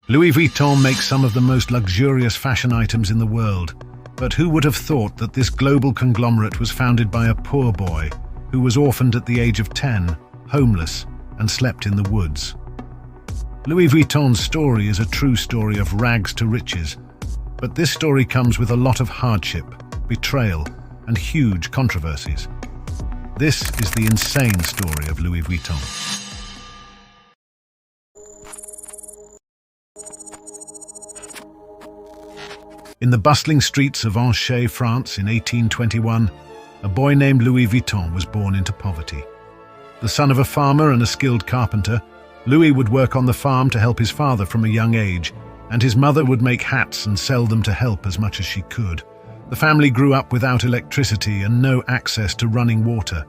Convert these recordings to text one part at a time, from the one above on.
Louis Vuitton makes some of the most luxurious fashion items in the world, but who would have thought that this global conglomerate was founded by a poor boy who was orphaned at the age of 10, homeless, and slept in the woods? Louis Vuitton's story is a true story of rags to riches, but this story comes with a lot of hardship, betrayal, and huge controversies. This is the insane story of Louis Vuitton. In the bustling streets of Angers, France in 1821, a boy named Louis Vuitton was born into poverty. The son of a farmer and a skilled carpenter, Louis would work on the farm to help his father from a young age, and his mother would make hats and sell them to help as much as she could. The family grew up without electricity and no access to running water,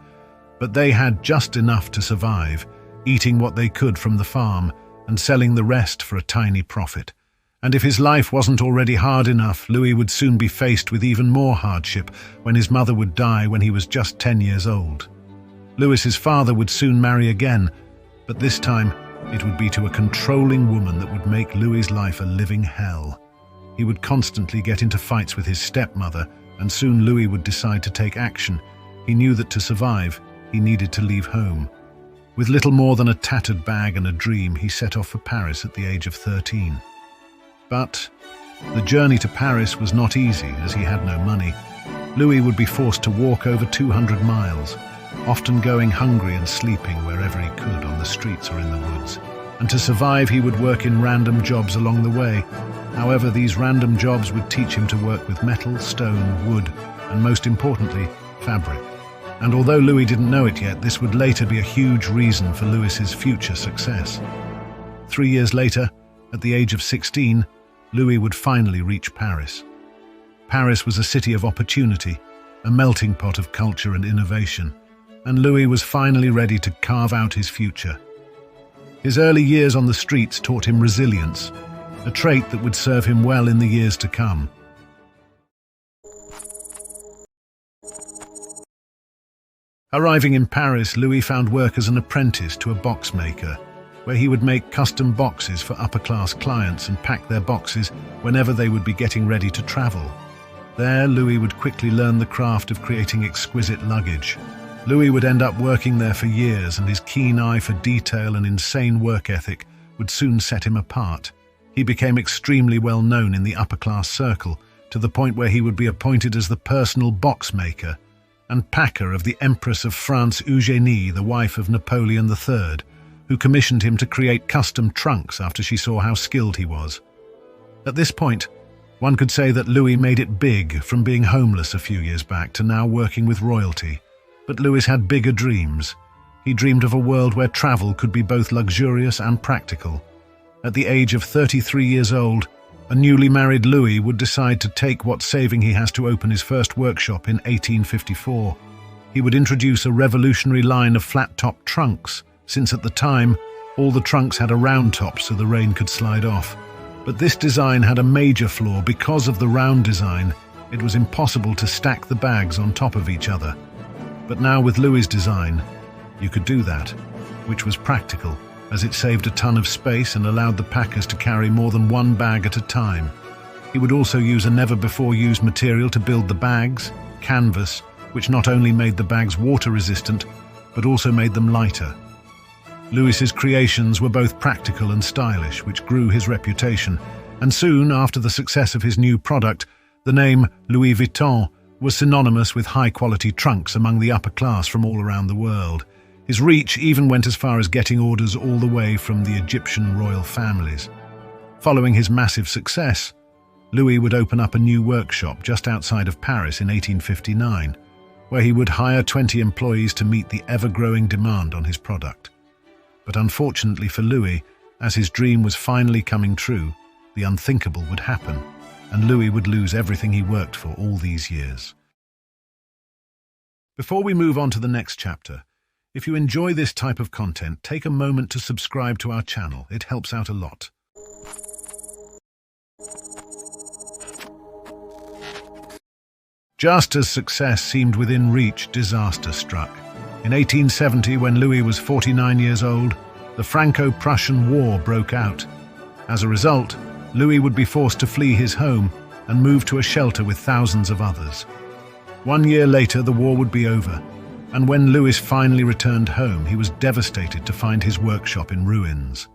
but they had just enough to survive, eating what they could from the farm and selling the rest for a tiny profit. And if his life wasn't already hard enough, Louis would soon be faced with even more hardship when his mother would die when he was just 10 years old. Louis's father would soon marry again, but this time it would be to a controlling woman that would make Louis's life a living hell. He would constantly get into fights with his stepmother, and soon Louis would decide to take action. He knew that to survive, he needed to leave home. With little more than a tattered bag and a dream, he set off for Paris at the age of 13. But the journey to Paris was not easy, as he had no money. Louis would be forced to walk over 200 miles, often going hungry and sleeping wherever he could on the streets or in the woods. And to survive, he would work in random jobs along the way. However, these random jobs would teach him to work with metal, stone, wood, and most importantly, fabric. And although Louis didn't know it yet, this would later be a huge reason for Louis's future success. 3 years later, at the age of 16, Louis would finally reach Paris. Paris was a city of opportunity, a melting pot of culture and innovation, and Louis was finally ready to carve out his future. His early years on the streets taught him resilience, a trait that would serve him well in the years to come. Arriving in Paris, Louis found work as an apprentice to a box maker, where he would make custom boxes for upper-class clients and pack their boxes whenever they would be getting ready to travel. There, Louis would quickly learn the craft of creating exquisite luggage. Louis would end up working there for years, and his keen eye for detail and insane work ethic would soon set him apart. He became extremely well known in the upper-class circle, to the point where he would be appointed as the personal box maker and packer of the Empress of France Eugénie, the wife of Napoleon III, who commissioned him to create custom trunks after she saw how skilled he was. At this point, one could say that Louis made it big, from being homeless a few years back to now working with royalty. But Louis had bigger dreams. He dreamed of a world where travel could be both luxurious and practical. At the age of 33 years old, a newly married Louis would decide to take what saving he has to open his first workshop in 1854. He would introduce a revolutionary line of flat-top trunks, since at the time, all the trunks had a round top so the rain could slide off. But this design had a major flaw. Because of the round design, it was impossible to stack the bags on top of each other. But now with Louis's design, you could do that, which was practical, as it saved a ton of space and allowed the packers to carry more than one bag at a time. He would also use a never-before-used material to build the bags, canvas, which not only made the bags water-resistant, but also made them lighter. Louis's creations were both practical and stylish, which grew his reputation, and soon after the success of his new product, the name Louis Vuitton was synonymous with high-quality trunks among the upper class from all around the world. His reach even went as far as getting orders all the way from the Egyptian royal families. Following his massive success, Louis would open up a new workshop just outside of Paris in 1859, where he would hire 20 employees to meet the ever-growing demand on his product. But unfortunately for Louis, as his dream was finally coming true, the unthinkable would happen, and Louis would lose everything he worked for all these years. Before we move on to the next chapter, if you enjoy this type of content, take a moment to subscribe to our channel. It helps out a lot. Just as success seemed within reach, disaster struck. In 1870, when Louis was 49 years old, the Franco-Prussian War broke out. As a result, Louis would be forced to flee his home and move to a shelter with thousands of others. 1 year later, the war would be over, and when Louis finally returned home, he was devastated to find his workshop in ruins.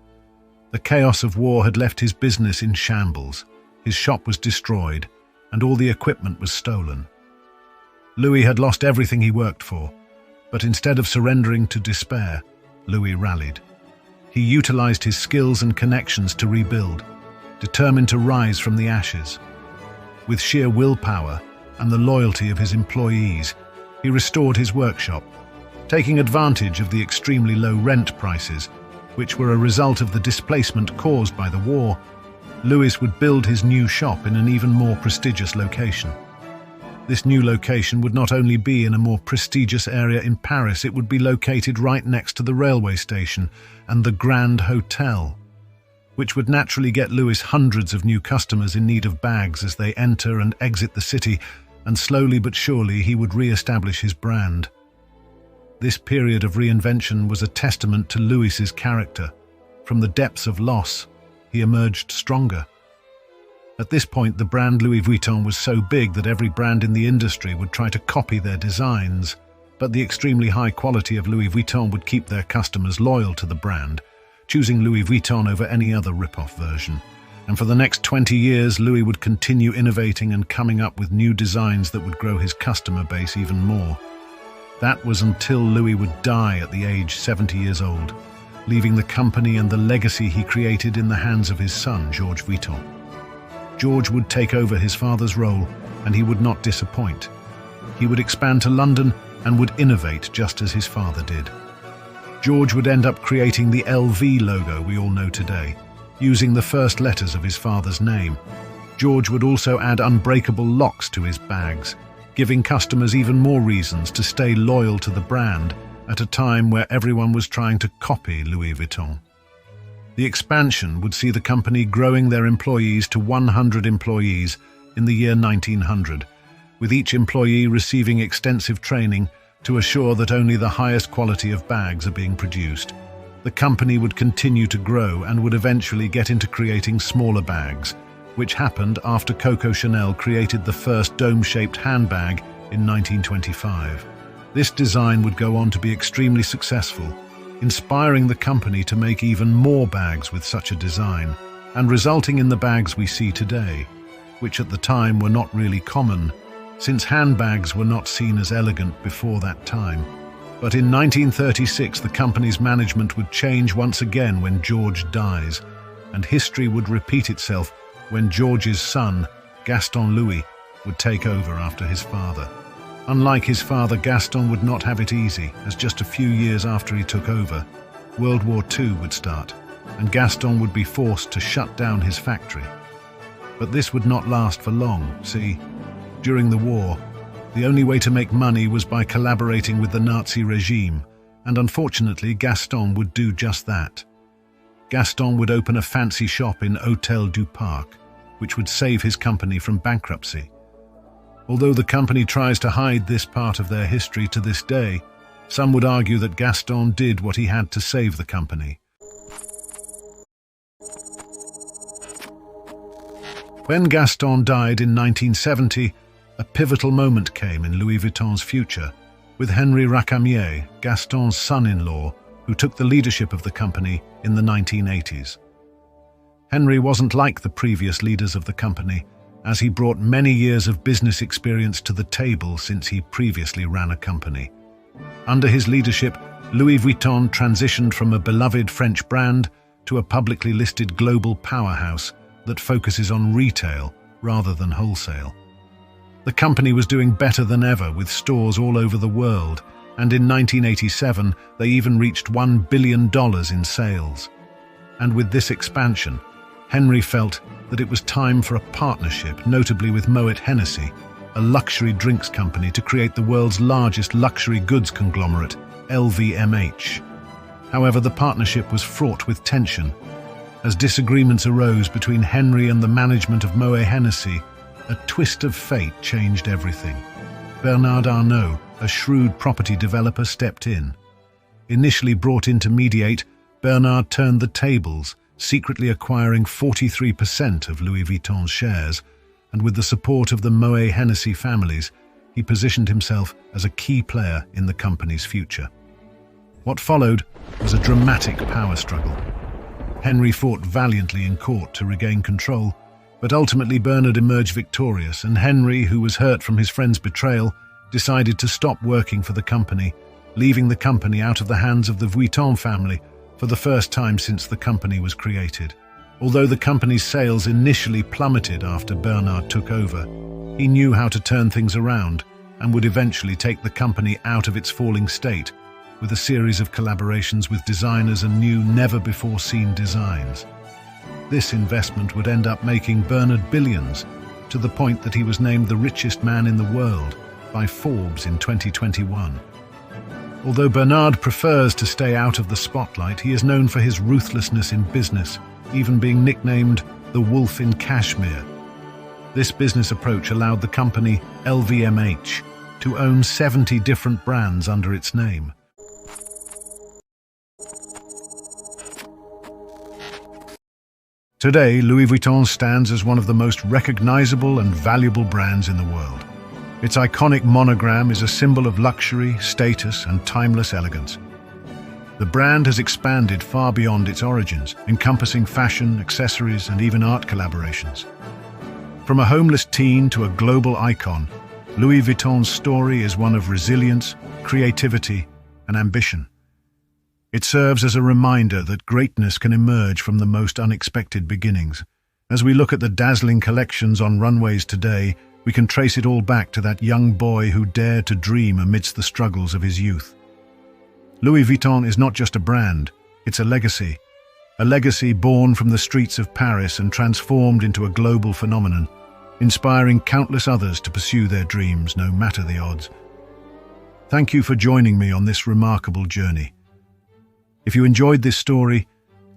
The chaos of war had left his business in shambles. His shop was destroyed, and all the equipment was stolen. Louis had lost everything he worked for, but instead of surrendering to despair, Louis rallied. He utilized his skills and connections to rebuild, determined to rise from the ashes. With sheer willpower and the loyalty of his employees, he restored his workshop, taking advantage of the extremely low rent prices, which were a result of the displacement caused by the war. Louis would build his new shop in an even more prestigious location. This new location would not only be in a more prestigious area in Paris, it would be located right next to the railway station and the Grand Hotel, which would naturally get Louis hundreds of new customers in need of bags as they enter and exit the city, and slowly but surely he would re-establish his brand. This period of reinvention was a testament to Louis's character. From the depths of loss, he emerged stronger. At this point, the brand Louis Vuitton was so big that every brand in the industry would try to copy their designs, but the extremely high quality of Louis Vuitton would keep their customers loyal to the brand, choosing Louis Vuitton over any other rip-off version. And for the next 20 years, Louis would continue innovating and coming up with new designs that would grow his customer base even more. That was until Louis would die at the age 70 years old, leaving the company and the legacy he created in the hands of his son, Georges Vuitton. George would take over his father's role, and he would not disappoint. He would expand to London and would innovate just as his father did. George would end up creating the LV logo we all know today, using the first letters of his father's name. George would also add unbreakable locks to his bags, giving customers even more reasons to stay loyal to the brand at a time where everyone was trying to copy Louis Vuitton. The expansion would see the company growing their employees to 100 employees in the year 1900, with each employee receiving extensive training to assure that only the highest quality of bags are being produced. The company would continue to grow and would eventually get into creating smaller bags, which happened after Coco Chanel created the first dome-shaped handbag in 1925. This design would go on to be extremely successful, inspiring the company to make even more bags with such a design, and resulting in the bags we see today, which at the time were not really common, since handbags were not seen as elegant before that time. But in 1936, the company's management would change once again when George dies, and history would repeat itself when George's son, Gaston Louis, would take over after his father. Unlike his father, Gaston would not have it easy, as just a few years after he took over, World War II would start, and Gaston would be forced to shut down his factory. But this would not last for long. See, during the war, the only way to make money was by collaborating with the Nazi regime, and unfortunately Gaston would do just that. Gaston would open a fancy shop in Hôtel du Parc, which would save his company from bankruptcy. Although the company tries to hide this part of their history to this day, some would argue that Gaston did what he had to save the company. When Gaston died in 1970, a pivotal moment came in Louis Vuitton's future, with Henri Racamier, Gaston's son-in-law, who took the leadership of the company in the 1980s. Henri wasn't like the previous leaders of the company, as he brought many years of business experience to the table since he previously ran a company. Under his leadership, Louis Vuitton transitioned from a beloved French brand to a publicly listed global powerhouse that focuses on retail rather than wholesale. The company was doing better than ever with stores all over the world, and in 1987 they even reached $1 billion in sales. And with this expansion, Henri felt that it was time for a partnership, notably with Moet Hennessy, a luxury drinks company, to create the world's largest luxury goods conglomerate, LVMH. However, the partnership was fraught with tension. As disagreements arose between Henri and the management of Moet Hennessy, a twist of fate changed everything. Bernard Arnault, a shrewd property developer, stepped in. Initially brought in to mediate, Bernard turned the tables, secretly acquiring 43% of Louis Vuitton's shares, and with the support of the Moet Hennessy families, he positioned himself as a key player in the company's future. What followed was a dramatic power struggle. Henry fought valiantly in court to regain control, but ultimately Bernard emerged victorious, and Henry, who was hurt from his friend's betrayal, decided to stop working for the company, leaving the company out of the hands of the Vuitton family for the first time since the company was created. Although the company's sales initially plummeted after Bernard took over, he knew how to turn things around and would eventually take the company out of its falling state with a series of collaborations with designers and new, never-before-seen designs. This investment would end up making Bernard billions, to the point that he was named the richest man in the world by Forbes in 2021. Although Bernard prefers to stay out of the spotlight, he is known for his ruthlessness in business, even being nicknamed the Wolf in Kashmir. This business approach allowed the company LVMH to own 70 different brands under its name. Today, Louis Vuitton stands as one of the most recognizable and valuable brands in the world. Its iconic monogram is a symbol of luxury, status, and timeless elegance. The brand has expanded far beyond its origins, encompassing fashion, accessories, and even art collaborations. From a homeless teen to a global icon, Louis Vuitton's story is one of resilience, creativity, and ambition. It serves as a reminder that greatness can emerge from the most unexpected beginnings. As we look at the dazzling collections on runways today, we can trace it all back to that young boy who dared to dream amidst the struggles of his youth. Louis Vuitton is not just a brand, it's a legacy born from the streets of Paris and transformed into a global phenomenon, inspiring countless others to pursue their dreams, no matter the odds. Thank you for joining me on this remarkable journey. If you enjoyed this story,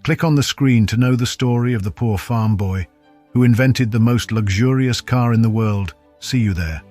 click on the screen to know the story of the poor farm boy who invented the most luxurious car in the world. See you there.